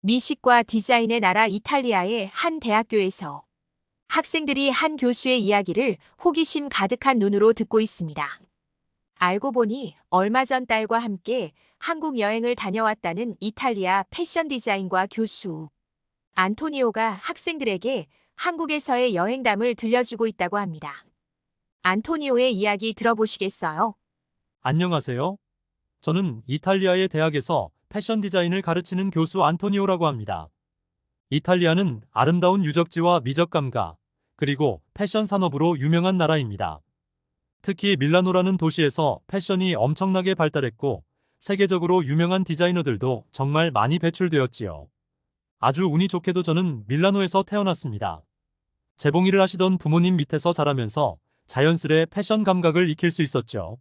미식과 디자인의 나라 이탈리아의 한 대학교에서 학생들이 한 교수의 이야기를 호기심 가득한 눈으로 듣고 있습니다. 알고 보니 얼마 전 딸과 함께 한국 여행을 다녀왔다는 이탈리아 패션 디자인과 교수 안토니오가 학생들에게 한국에서의 여행담을 들려주고 있다고 합니다. 안토니오의 이야기 들어보시겠어요? 안녕하세요. 저는 이탈리아의 대학에서 패션 디자인을 가르치는 교수 안토니오라고 합니다. 이탈리아는 아름다운 유적지와 미적 감각, 그리고 패션 산업으로 유명한 나라입니다. 특히 밀라노라는 도시에서 패션이 엄청나게 발달했고, 세계적으로 유명한 디자이너들도 정말 많이 배출되었지요. 아주 운이 좋게도 저는 밀라노에서 태어났습니다. 재봉일을 하시던 부모님 밑에서 자라면서 자연스레 패션 감각을 익힐 수 있었죠.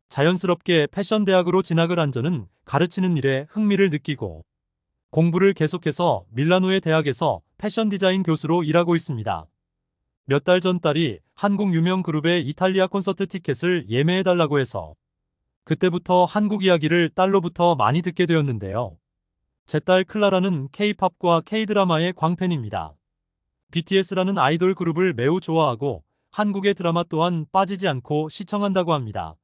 자연스럽게 패션 대학으로 진학을 한 저는 가르치는 일에 흥미를 느끼고 공부를 계속해서 밀라노의 대학에서 패션 디자인 교수로 일하고 있습니다. 몇 달 전 딸이 한국 유명 그룹의 이탈리아 콘서트 티켓을 예매해달라고 해서 그때부터 한국 이야기를 딸로부터 많이 듣게 되었는데요. 제 딸 클라라는 K-팝과 K-드라마의 광팬입니다. BTS라는 아이돌 그룹을 매우 좋아하고 한국의 드라마 또한 빠지지 않고 시청한다고 합니다.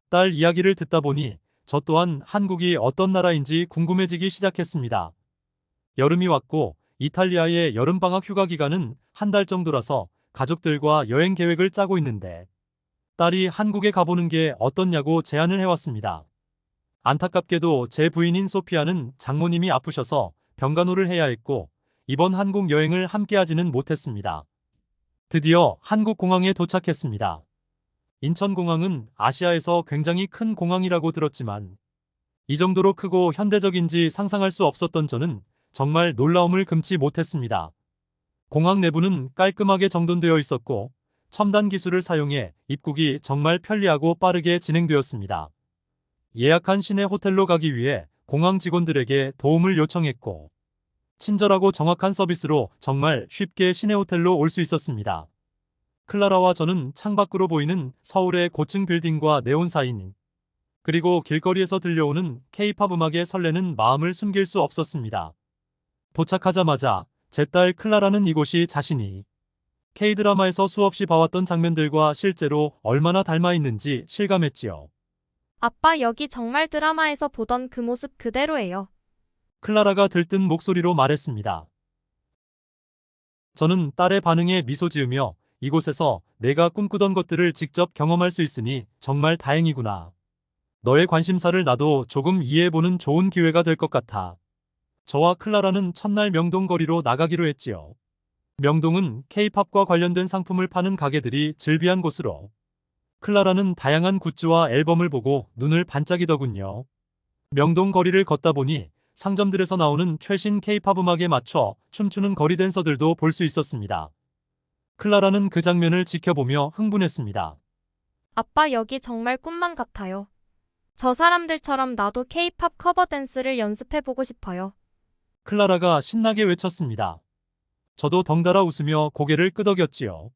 딸 이야기를 듣다 보니 저 또한 한국이 어떤 나라인지 궁금해지기 시작했습니다. 여름이 왔고 이탈리아의 여름방학 휴가 기간은 한 달 정도라서 가족들과 여행 계획을 짜고 있는데 딸이 한국에 가보는 게 어떻냐고 제안을 해왔습니다. 안타깝게도 제 부인인 소피아는 장모님이 아프셔서 병간호를 해야 했고 이번 한국 여행을 함께하지는 못했습니다. 드디어 한국 공항에 도착했습니다. 인천공항은 아시아에서 굉장히 큰 공항이라고 들었지만 이 정도로 크고 현대적인지 상상할 수 없었던 저는 정말 놀라움을 금치 못했습니다. 공항 내부는 깔끔하게 정돈되어 있었고 첨단 기술을 사용해 입국이 정말 편리하고 빠르게 진행되었습니다. 예약한 시내 호텔로 가기 위해 공항 직원들에게 도움을 요청했고 친절하고 정확한 서비스로 정말 쉽게 시내 호텔로 올 수 있었습니다. 클라라와 저는 창밖으로 보이는 서울의 고층 빌딩과 네온 사인, 그리고 길거리에서 들려오는 K-팝 음악에 설레는 마음을 숨길 수 없었습니다. 도착하자마자 제 딸 클라라는 이곳이 자신이 K-드라마에서 수없이 봐왔던 장면들과 실제로 얼마나 닮아 있는지 실감했지요. 아빠, 여기 정말 드라마에서 보던 그 모습 그대로예요. 클라라가 들뜬 목소리로 말했습니다. 저는 딸의 반응에 미소 지으며 이곳에서 내가 꿈꾸던 것들을 직접 경험할 수 있으니 정말 다행이구나. 너의 관심사를 나도 조금 이해해보는 좋은 기회가 될 것 같아. 저와 클라라는 첫날 명동 거리로 나가기로 했지요. 명동은 K-팝과 관련된 상품을 파는 가게들이 즐비한 곳으로 클라라는 다양한 굿즈와 앨범을 보고 눈을 반짝이더군요. 명동 거리를 걷다 보니 상점들에서 나오는 최신 K-팝 음악에 맞춰 춤추는 거리 댄서들도 볼 수 있었습니다. 클라라는 그 장면을 지켜보며 흥분했습니다. 아빠, 여기 정말 꿈만 같아요. 저 사람들처럼 나도 K-팝 커버 댄스를 연습해보고 싶어요. 클라라가 신나게 외쳤습니다. 저도 덩달아 웃으며 고개를 끄덕였지요.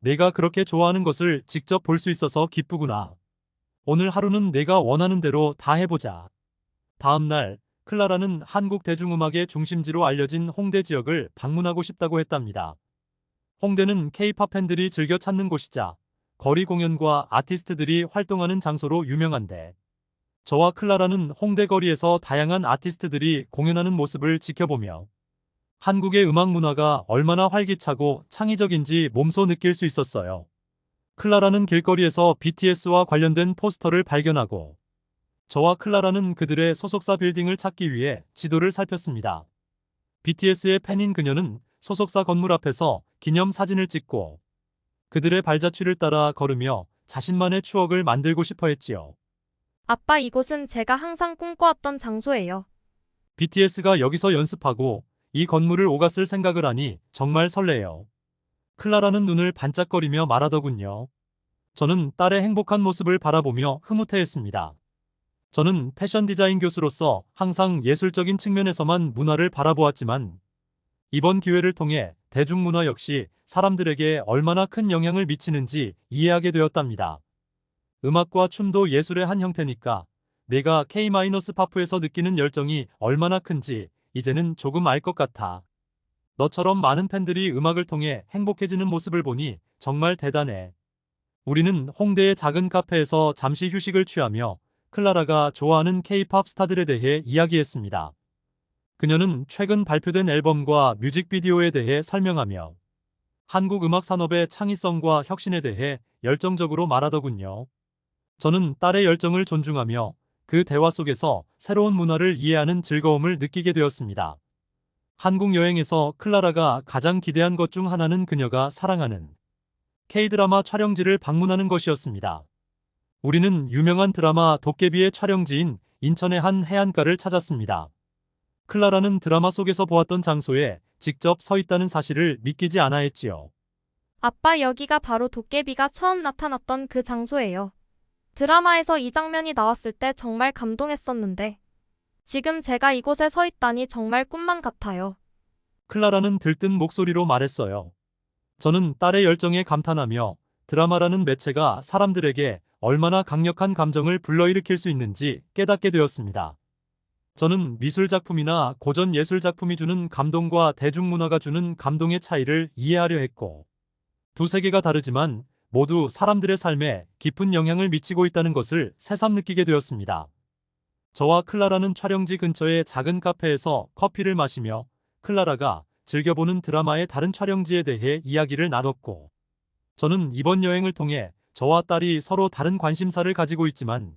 내가 그렇게 좋아하는 것을 직접 볼 수 있어서 기쁘구나. 오늘 하루는 내가 원하는 대로 다 해보자. 다음 날, 클라라는 한국 대중음악의 중심지로 알려진 홍대 지역을 방문하고 싶다고 했답니다. 홍대는 K-팝 팬들이 즐겨 찾는 곳이자 거리 공연과 아티스트들이 활동하는 장소로 유명한데 저와 클라라는 홍대 거리에서 다양한 아티스트들이 공연하는 모습을 지켜보며 한국의 음악 문화가 얼마나 활기차고 창의적인지 몸소 느낄 수 있었어요. 클라라는 길거리에서 BTS와 관련된 포스터를 발견하고 저와 클라라는 그들의 소속사 빌딩을 찾기 위해 지도를 살폈습니다. BTS의 팬인 그녀는 소속사 건물 앞에서 기념 사진을 찍고 그들의 발자취를 따라 걸으며 자신만의 추억을 만들고 싶어 했지요. 아빠, 이곳은 제가 항상 꿈꿔왔던 장소예요. BTS가 여기서 연습하고 이 건물을 오갔을 생각을 하니 정말 설레요. 클라라는 눈을 반짝거리며 말하더군요. 저는 딸의 행복한 모습을 바라보며 흐뭇해했습니다. 저는 패션 디자인 교수로서 항상 예술적인 측면에서만 문화를 바라보았지만 이번 기회를 통해 대중문화 역시 사람들에게 얼마나 큰 영향을 미치는지 이해하게 되었답니다. 음악과 춤도 예술의 한 형태니까 내가 K-파프에서 느끼는 열정이 얼마나 큰지 이제는 조금 알 것 같아. 너처럼 많은 팬들이 음악을 통해 행복해지는 모습을 보니 정말 대단해. 우리는 홍대의 작은 카페에서 잠시 휴식을 취하며 클라라가 좋아하는 K-팝 스타들에 대해 이야기했습니다. 그녀는 최근 발표된 앨범과 뮤직비디오에 대해 설명하며 한국 음악 산업의 창의성과 혁신에 대해 열정적으로 말하더군요. 저는 딸의 열정을 존중하며 그 대화 속에서 새로운 문화를 이해하는 즐거움을 느끼게 되었습니다. 한국 여행에서 클라라가 가장 기대한 것 중 하나는 그녀가 사랑하는 K-드라마 촬영지를 방문하는 것이었습니다. 우리는 유명한 드라마 도깨비의 촬영지인 인천의 한 해안가를 찾았습니다. 클라라는 드라마 속에서 보았던 장소에 직접 서 있다는 사실을 믿기지 않아 했지요. 아빠, 여기가 바로 도깨비가 처음 나타났던 그 장소예요. 드라마에서 이 장면이 나왔을 때 정말 감동했었는데, 지금 제가 이곳에 서 있다니 정말 꿈만 같아요. 클라라는 들뜬 목소리로 말했어요. 저는 딸의 열정에 감탄하며 드라마라는 매체가 사람들에게 얼마나 강력한 감정을 불러일으킬 수 있는지 깨닫게 되었습니다. 저는 미술 작품이나 고전 예술 작품이 주는 감동과 대중문화가 주는 감동의 차이를 이해하려 했고, 두 세계가 다르지만 모두 사람들의 삶에 깊은 영향을 미치고 있다는 것을 새삼 느끼게 되었습니다. 저와 클라라는 촬영지 근처의 작은 카페에서 커피를 마시며 클라라가 즐겨보는 드라마의 다른 촬영지에 대해 이야기를 나눴고, 저는 이번 여행을 통해 저와 딸이 서로 다른 관심사를 가지고 있지만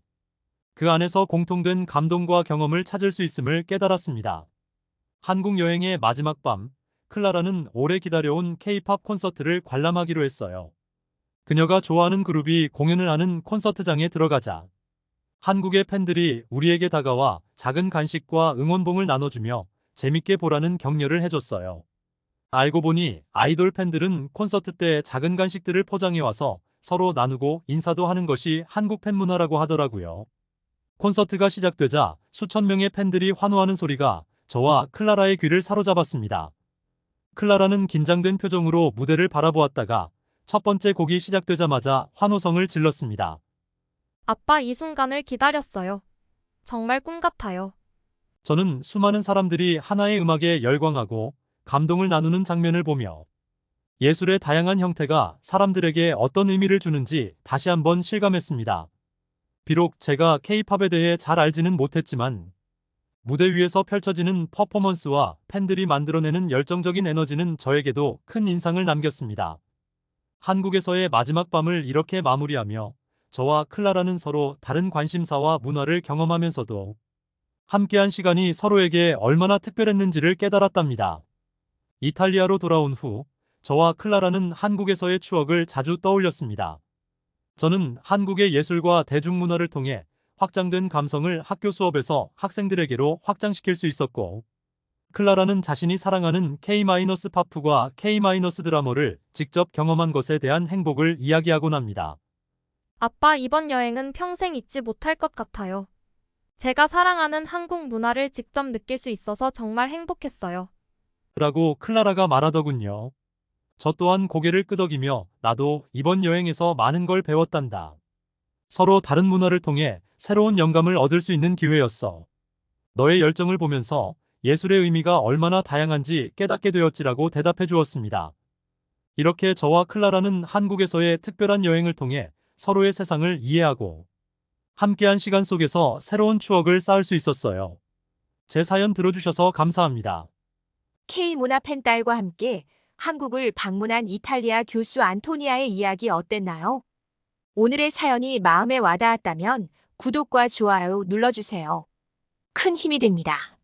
그 안에서 공통된 감동과 경험을 찾을 수 있음을 깨달았습니다. 한국 여행의 마지막 밤, 클라라는 오래 기다려온 K-팝 콘서트를 관람하기로 했어요. 그녀가 좋아하는 그룹이 공연을 하는 콘서트장에 들어가자 한국의 팬들이 우리에게 다가와 작은 간식과 응원봉을 나눠주며 재밌게 보라는 격려를 해줬어요. 알고 보니 아이돌 팬들은 콘서트 때 작은 간식들을 포장해와서 서로 나누고 인사도 하는 것이 한국 팬 문화라고 하더라고요. 콘서트가 시작되자 수천 명의 팬들이 환호하는 소리가 저와 클라라의 귀를 사로잡았습니다. 클라라는 긴장된 표정으로 무대를 바라보았다가 첫 번째 곡이 시작되자마자 환호성을 질렀습니다. 아빠, 이 순간을 기다렸어요. 정말 꿈 같아요. 저는 수많은 사람들이 하나의 음악에 열광하고 감동을 나누는 장면을 보며 예술의 다양한 형태가 사람들에게 어떤 의미를 주는지 다시 한번 실감했습니다. 비록 제가 K-팝에 대해 잘 알지는 못했지만 무대 위에서 펼쳐지는 퍼포먼스와 팬들이 만들어내는 열정적인 에너지는 저에게도 큰 인상을 남겼습니다. 한국에서의 마지막 밤을 이렇게 마무리하며 저와 클라라는 서로 다른 관심사와 문화를 경험하면서도 함께한 시간이 서로에게 얼마나 특별했는지를 깨달았답니다. 이탈리아로 돌아온 후 저와 클라라는 한국에서의 추억을 자주 떠올렸습니다. 저는 한국의 예술과 대중문화를 통해 확장된 감성을 학교 수업에서 학생들에게로 확장시킬 수 있었고, 클라라는 자신이 사랑하는 K-팝과 K-드라머를 직접 경험한 것에 대한 행복을 이야기하곤 합니다. 아빠, 이번 여행은 평생 잊지 못할 것 같아요. 제가 사랑하는 한국 문화를 직접 느낄 수 있어서 정말 행복했어요. 라고 클라라가 말하더군요. 저 또한 고개를 끄덕이며 나도 이번 여행에서 많은 걸 배웠단다. 서로 다른 문화를 통해 새로운 영감을 얻을 수 있는 기회였어. 너의 열정을 보면서 예술의 의미가 얼마나 다양한지 깨닫게 되었지라고 대답해 주었습니다. 이렇게 저와 클라라는 한국에서의 특별한 여행을 통해 서로의 세상을 이해하고 함께한 시간 속에서 새로운 추억을 쌓을 수 있었어요. 제 사연 들어주셔서 감사합니다. K-문화 팬 딸과 함께 한국을 방문한 이탈리아 교수 안토니아의 이야기 어땠나요? 오늘의 사연이 마음에 와닿았다면 구독과 좋아요 눌러주세요. 큰 힘이 됩니다.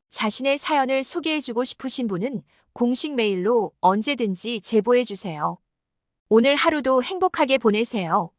자신의 사연을 소개해주고 싶으신 분은 공식 메일로 언제든지 제보해주세요. 오늘 하루도 행복하게 보내세요.